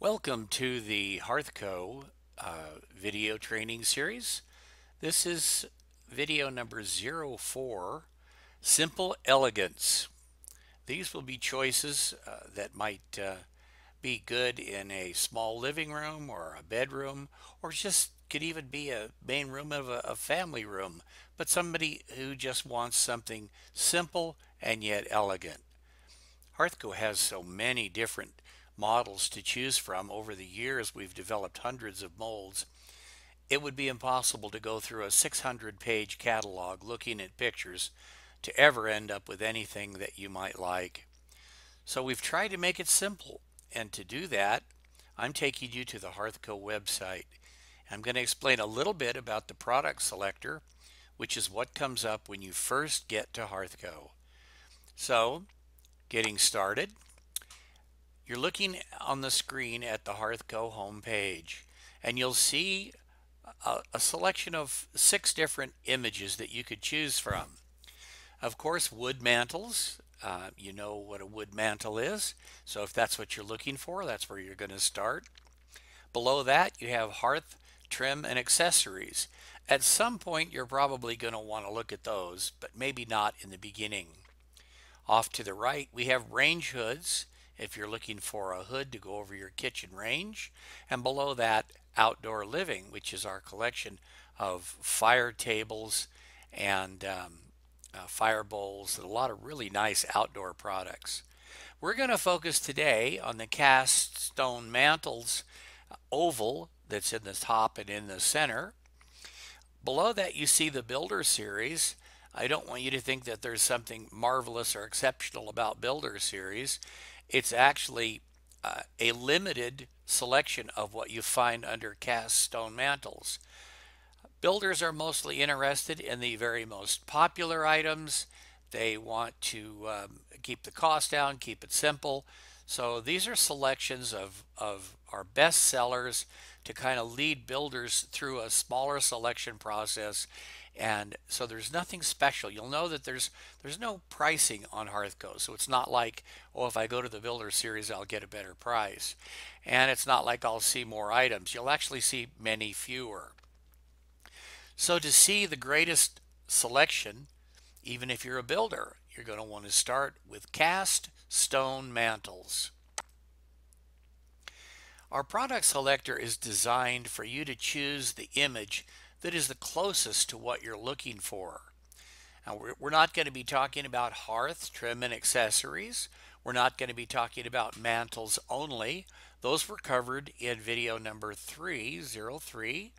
Welcome to the HearthCo video training series. This is video number 04, Simple Elegance. These will be choices that might be good in a small living room or a bedroom, or just could even be a main room of a family room, but somebody who just wants something simple and yet elegant. HearthCo has so many different models to choose from. Over the years, we've developed hundreds of molds. It would be impossible to go through a 600-page catalog looking at pictures to ever end up with anything that you might like. So we've tried to make it simple. And to do that, I'm taking you to the HearthCo website. I'm going to explain a little bit about the product selector, which is what comes up when you first get to HearthCo. So, getting started, you're looking on the screen at the HearthCo homepage, and you'll see a selection of 6 different images that you could choose from. Of course, wood mantels. You know what a wood mantel is, so if that's what you're looking for, that's where you're going to start. Below that, you have hearth, trim, and accessories. At some point, you're probably going to want to look at those, but maybe not in the beginning. Off to the right, we have range hoods, if you're looking for a hood to go over your kitchen range. And below that, outdoor living, which is our collection of fire tables and fire bowls and a lot of really nice outdoor products. We're going to focus today on the cast stone mantels oval that's in the top and in the center. Below that, you see the Builder series. I don't want you to think that there's something marvelous or exceptional about Builder series. It's actually a limited selection of what you find under cast stone mantels. Builders are mostly interested in the very most popular items. They want to keep the cost down, keep it simple. So these are selections of our best sellers to kind of lead builders through a smaller selection process. And so there's nothing special. You'll know that there's no pricing on HearthCo. So it's not like, oh, if I go to the Builder series, I'll get a better price. And it's not like I'll see more items. You'll actually see many fewer. So to see the greatest selection, even if you're a builder, you're going to want to start with cast stone mantels. Our product selector is designed for you to choose the image that is the closest to what you're looking for. Now, we're not going to be talking about hearth, trim, and accessories. We're not going to be talking about mantels only. Those were covered in video number 303.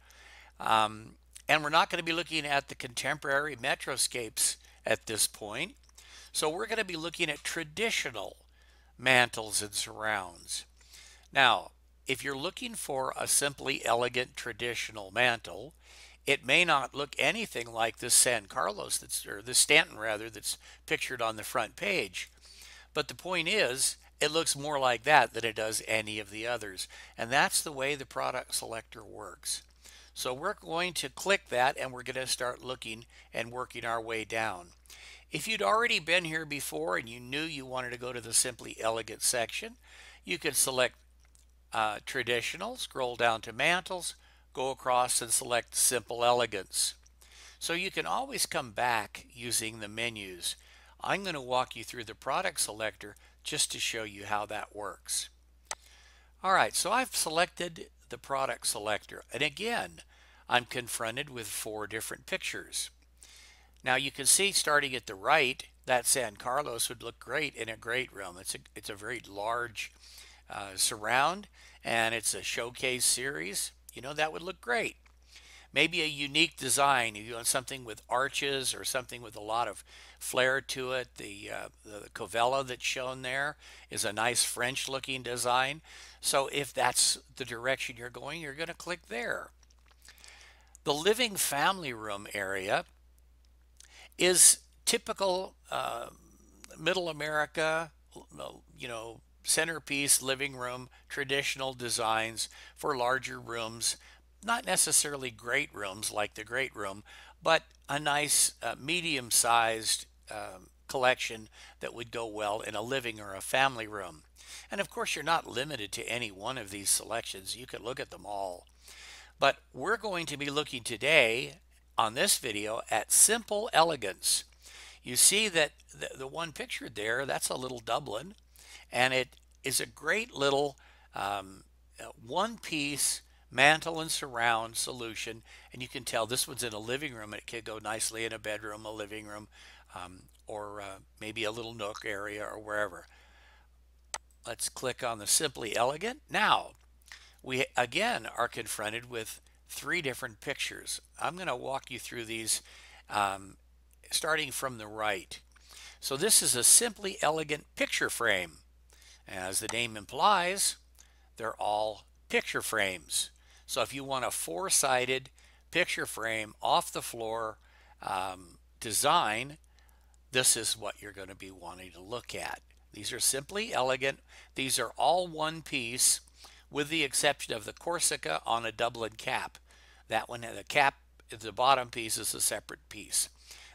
And we're not going to be looking at the contemporary metroscapes at this point. So we're going to be looking at traditional mantels and surrounds. Now, if you're looking for a simply elegant traditional mantel, it may not look anything like this San Carlos or the Stanton rather that's pictured on the front page. But the point is, it looks more like that than it does any of the others. And that's the way the product selector works. So we're going to click that and we're going to start looking and working our way down. If you'd already been here before and you knew you wanted to go to the Simply Elegant section, you could select Traditional, scroll down to Mantels, go across and select Simple Elegance. So you can always come back using the menus. I'm going to walk you through the product selector just to show you how that works. All right, so I've selected the product selector, and again, I'm confronted with 4 different pictures. Now you can see starting at the right, that San Carlos would look great in a great room. It's a very large surround, and it's a showcase series. You know, that would look great. Maybe a unique design. If you want something with arches or something with a lot of flair to it, the Covella that's shown there is a nice French looking design. So if that's the direction you're going to click there. The living family room area is typical middle America, you know, centerpiece living room, traditional designs for larger rooms. Not necessarily great rooms like the great room, but a nice medium-sized collection that would go well in a living or a family room. And of course, you're not limited to any one of these selections. You could look at them all. But we're going to be looking today on this video at simple elegance. You see that the one pictured there, that's a little Dublin, and it is a great little one-piece mantle and surround solution. And you can tell this one's in a living room. It could go nicely in a bedroom, a living room, or maybe a little nook area or wherever. Let's click on the Simply Elegant. Now, we again are confronted with three different pictures. I'm going to walk you through these starting from the right. So this is a Simply Elegant picture frame. As the name implies, they're all picture frames. So if you want a four-sided picture frame off the floor design, this is what you're going to be wanting to look at. These are Simply Elegant. These are all one piece with the exception of the Corsica on a Dublin cap. That one, the cap, the bottom piece is a separate piece.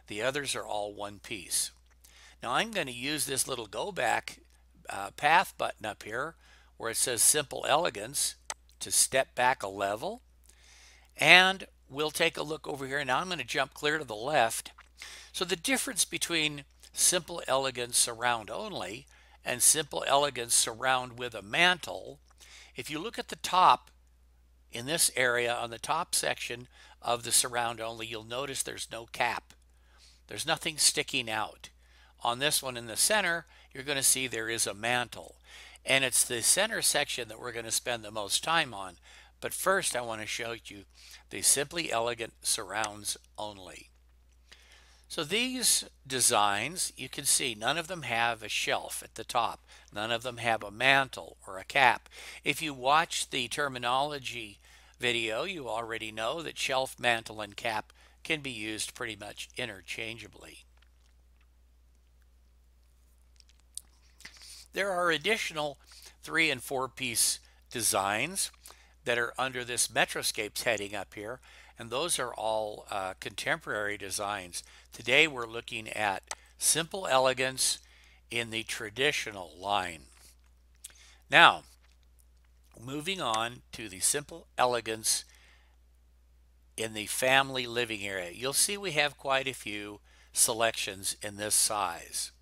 The others are all one piece. Now I'm going to use this little go back path button up here where it says Simple Elegance to step back a level. And we'll take a look over here. Now I'm going to jump clear to the left. So the difference between Simple Elegance surround only and Simple Elegance surround with a mantle, if you look at the top in this area on the top section of the surround only, you'll notice there's no cap. There's nothing sticking out. On this one in the center, you're going to see there is a mantle. And it's the center section that we're going to spend the most time on. But first, I want to show you the Simply Elegant surrounds only. So these designs, you can see none of them have a shelf at the top. None of them have a mantle or a cap. If you watch the terminology video, you already know that shelf, mantle, and cap can be used pretty much interchangeably. There are additional 3- and 4-piece designs that are under this Metroscapes heading up here, and those are all contemporary designs. Today we're looking at Simple Elegance in the traditional line. Now, moving on to the Simple Elegance in the family living area. You'll see we have quite a few selections in this size.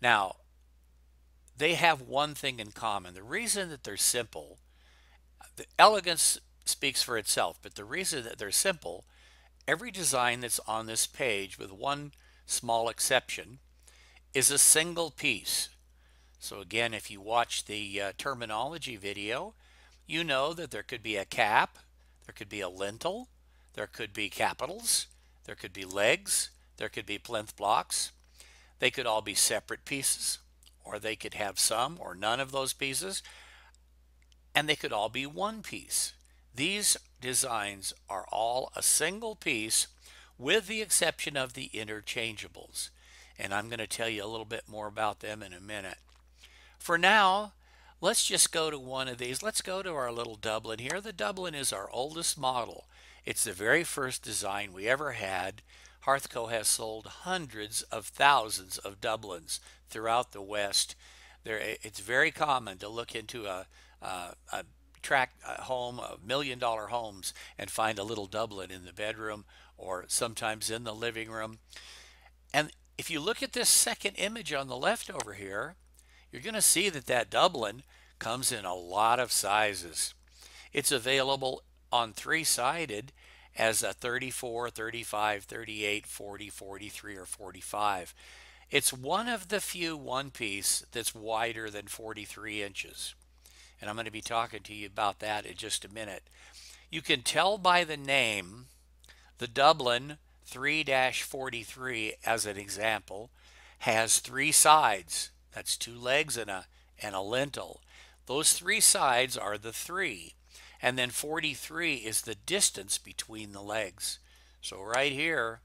Now, they have one thing in common. The reason that they're simple, the elegance speaks for itself, but the reason that they're simple, every design that's on this page, with one small exception, is a single piece. So again, if you watch the terminology video, you know that there could be a cap, there could be a lintel, there could be capitals, there could be legs, there could be plinth blocks. They could all be separate pieces, or they could have some or none of those pieces, and they could all be one piece. These designs are all a single piece with the exception of the interchangeables. And I'm going to tell you a little bit more about them in a minute. For now, let's just go to one of these. Let's go to our little Dublin here. The Dublin is our oldest model. It's the very first design we ever had. HearthCo has sold hundreds of thousands of Dublins throughout the West. It's very common to look into a home of $1 million homes and find a little Dublin in the bedroom or sometimes in the living room. And if you look at this second image on the left over here, you're going to see that that Dublin comes in a lot of sizes. It's available on three-sided as a 34, 35, 38, 40, 43, or 45. It's one of the few one-piece that's wider than 43 inches. And I'm going to be talking to you about that in just a minute. You can tell by the name, the Dublin 3-43, as an example, has 3 sides. That's 2 legs and a lintel. Those 3 sides are the 3. And then 43 is the distance between the legs. So right here,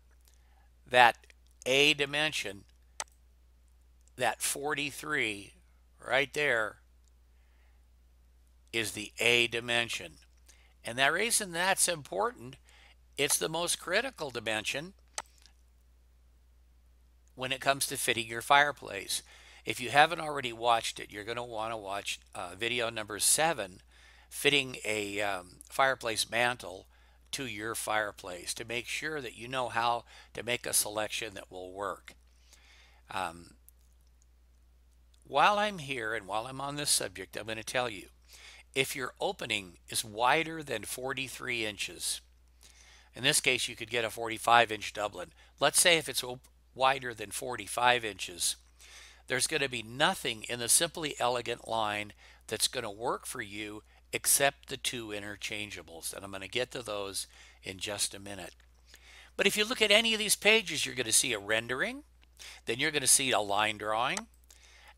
that A dimension, that 43 right there, is the A dimension. And the reason that's important, it's the most critical dimension when it comes to fitting your fireplace. If you haven't already watched it, you're going to want to watch video number 7, fitting a fireplace mantle to your fireplace, to make sure that you know how to make a selection that will work. While I'm here and while I'm on this subject, I'm going to tell you, if your opening is wider than 43 inches, in this case you could get a 45-inch Dublin. Let's say if it's wider than 45 inches, there's going to be nothing in the Simply Elegant line that's going to work for you except the 2 interchangeables. And I'm going to get to those in just a minute. But if you look at any of these pages, you're going to see a rendering, then you're going to see a line drawing,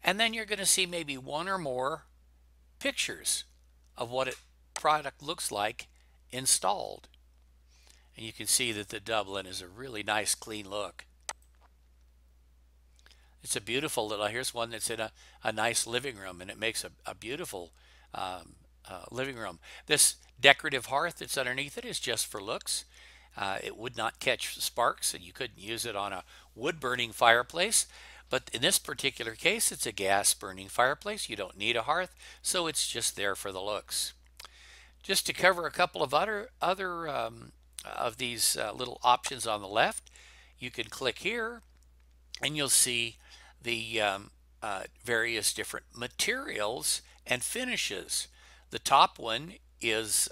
and then you're going to see maybe one or more pictures of what a product looks like installed. And you can see that the Dublin is a really nice, clean look. It's a beautiful little, here's one that's in a nice living room, and it makes a beautiful living room. This decorative hearth that's underneath it is just for looks. It would not catch sparks, and you couldn't use it on a wood-burning fireplace. But in this particular case, it's a gas-burning fireplace. You don't need a hearth, so it's just there for the looks. Just to cover a couple of other of these little options on the left, you can click here, and you'll see the various different materials and finishes. The top one is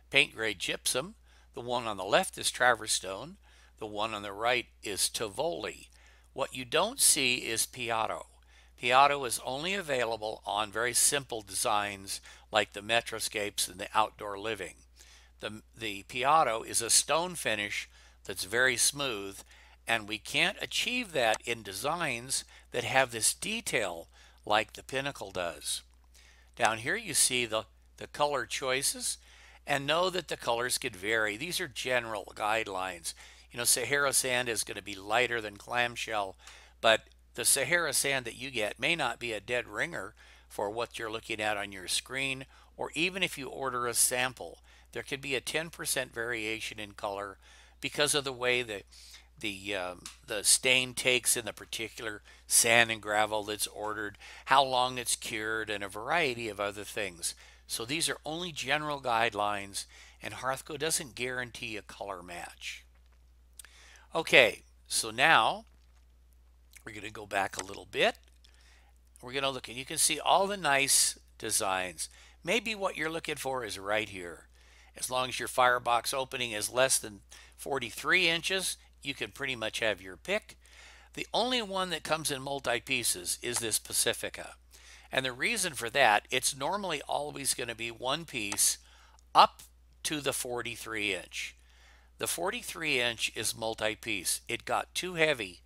paint grade gypsum. The one on the left is Traverse stone. The one on the right is Tivoli. What you don't see is Piatto. Piatto is only available on very simple designs like the Metroscapes and the outdoor living. The Piatto is a stone finish that's very smooth, and we can't achieve that in designs that have this detail like the Pinnacle does. Down here you see the color choices, and know that the colors could vary. These are general guidelines. You know, Sahara sand is going to be lighter than clamshell, but the Sahara sand that you get may not be a dead ringer for what you're looking at on your screen, or even if you order a sample. There could be a 10% variation in color because of the way the stain takes in the particular sand and gravel that's ordered, how long it's cured, and a variety of other things. So these are only general guidelines, and HearthCo doesn't guarantee a color match. Okay, so now we're going to go back a little bit. We're going to look, and you can see all the nice designs. Maybe what you're looking for is right here. As long as your firebox opening is less than 43 inches, you can pretty much have your pick. The only one that comes in multi-pieces is this Pacifica. And the reason for that, it's normally always going to be one piece up to the 43 inch. The 43 inch is multi-piece. It got too heavy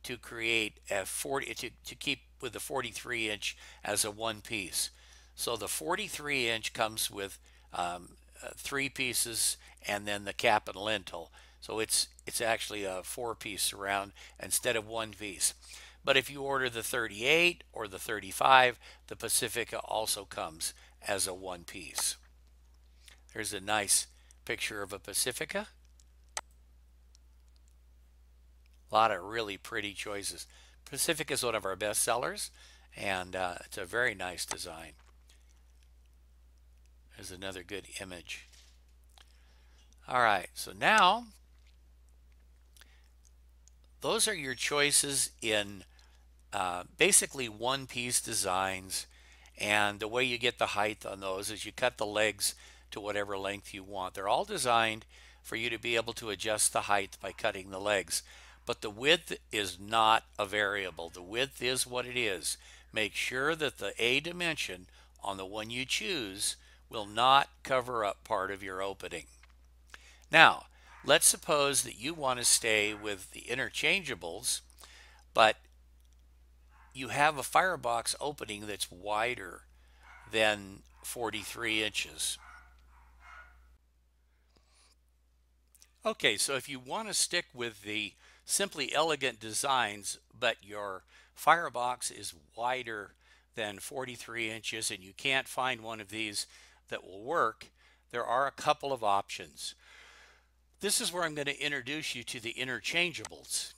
to create a 40 to keep with the 43 inch as a one piece. So the 43 inch comes with 3 pieces and then the cap and lintel. So it's actually a 4-piece surround instead of one piece. But if you order the 38 or the 35, the Pacifica also comes as a one piece. There's a nice picture of a Pacifica. A lot of really pretty choices. Pacifica is one of our best sellers, and it's a very nice design. There's another good image. All right, so now those are your choices in basically one-piece designs, and the way you get the height on those is you cut the legs to whatever length you want. They're all designed for you to be able to adjust the height by cutting the legs, but the width is not a variable. The width is what it is. Make sure that the A dimension on the one you choose will not cover up part of your opening. Now, let's suppose that you want to stay with the interchangeables, but you have a firebox opening that's wider than 43 inches. Okay, so if you want to stick with the Simply Elegant designs, but your firebox is wider than 43 inches and you can't find one of these that will work, there are a couple of options. This is where I'm going to introduce you to the interchangeables.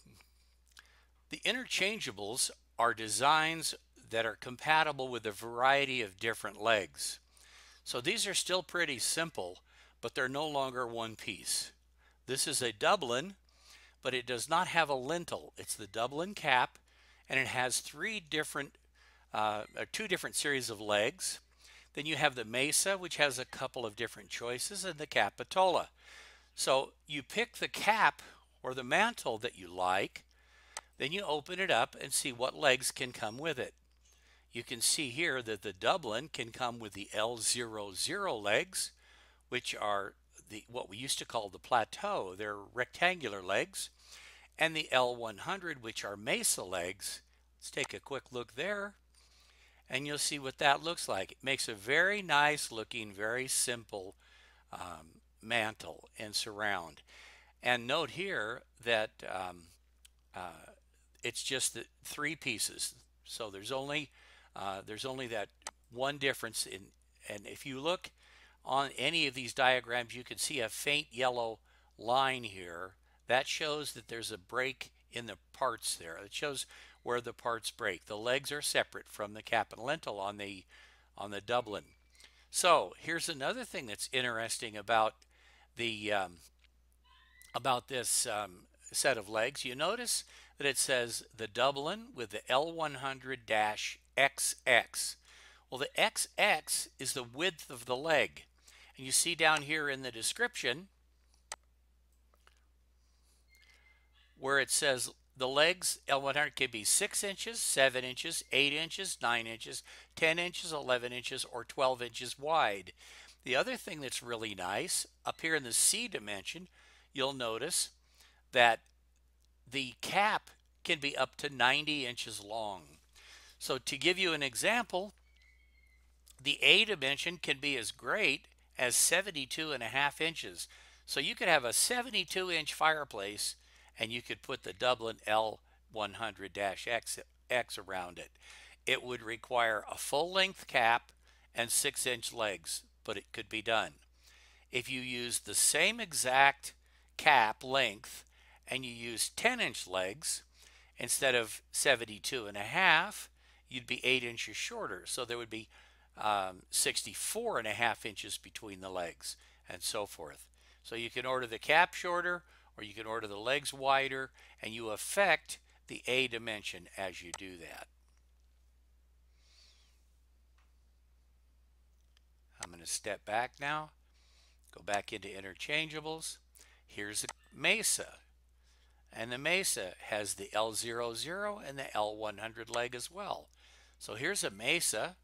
The interchangeables are designs that are compatible with a variety of different legs. So these are still pretty simple, but they're no longer one piece. This is a Dublin, but it does not have a lintel. It's the Dublin cap, and it has two different series of legs. Then you have the Mesa, which has a couple of different choices, and the Capitola. So you pick the cap or the mantle that you like, then you open it up and see what legs can come with it. You can see here that the Dublin can come with the L00 legs, which are what we used to call the plateau. They're rectangular legs. And the L100, which are mesa legs. Let's take a quick look there, and you'll see what that looks like. It makes a very nice looking, very simple mantle and surround. And note here that it's just the three pieces. So there's only that one difference in, and if you look on any of these diagrams, you can see a faint yellow line here. That shows that there's a break in the parts there. It shows where the parts break. The legs are separate from the cap and lintel on the Dublin. So here's another thing that's interesting about the this set of legs. You notice that it says the Dublin with the L100-XX. Well, the XX is the width of the leg. And you see down here in the description where it says the legs L100 can be 6 inches, 7 inches, 8 inches, 9 inches, 10 inches, 11 inches, or 12 inches wide. The other thing that's really nice, up here in the C dimension, you'll notice that the cap can be up to 90 inches long. So to give you an example, the A dimension can be as great as 72.5 inches. So you could have a 72-inch fireplace and you could put the Dublin L100-X around it. It would require a full-length cap and 6-inch legs, but it could be done. If you use the same exact cap length and you use 10-inch legs, instead of 72.5, you'd be 8 inches shorter. So there would be 64.5 inches between the legs and so forth. So you can order the cap shorter or you can order the legs wider, and you affect the A dimension as you do that. I'm going to step back now, go back into interchangeables. Here's the Mesa, and the Mesa has the L00 and the L100 leg as well. So here's a Mesa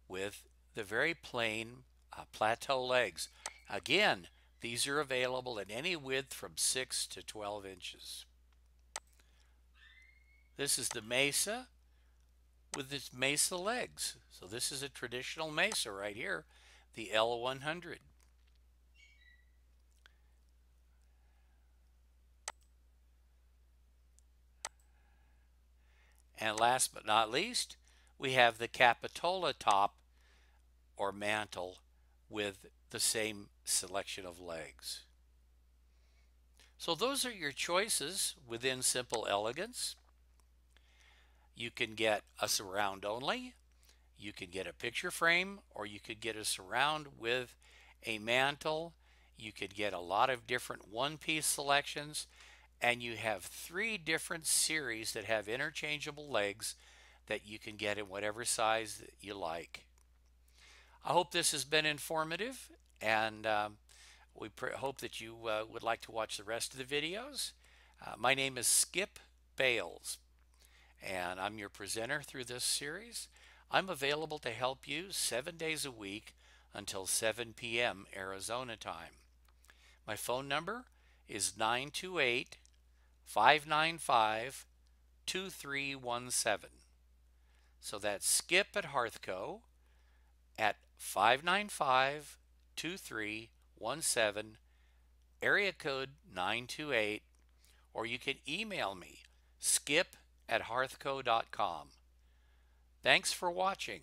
with the very plain plateau legs. Again, these are available at any width from 6 to 12 inches. This is the Mesa with its Mesa legs. So this is a traditional Mesa right here, the L100. And last but not least, we have the Capitola top or mantle with the same selection of legs. So those are your choices within Simple Elegance. You can get a surround only, you can get a picture frame, or you could get a surround with a mantle. You could get a lot of different one-piece selections, and you have 3 different series that have interchangeable legs that you can get in whatever size that you like. I hope this has been informative, and we hope that you would like to watch the rest of the videos. My name is Skip Bales, and I'm your presenter through this series. I'm available to help you 7 days a week until 7 p.m. Arizona time. My phone number is 928-595-2317. So that's Skip at HearthCo at 595-2317, area code 928, or you can email me, skip@hearthco.com. Thanks for watching.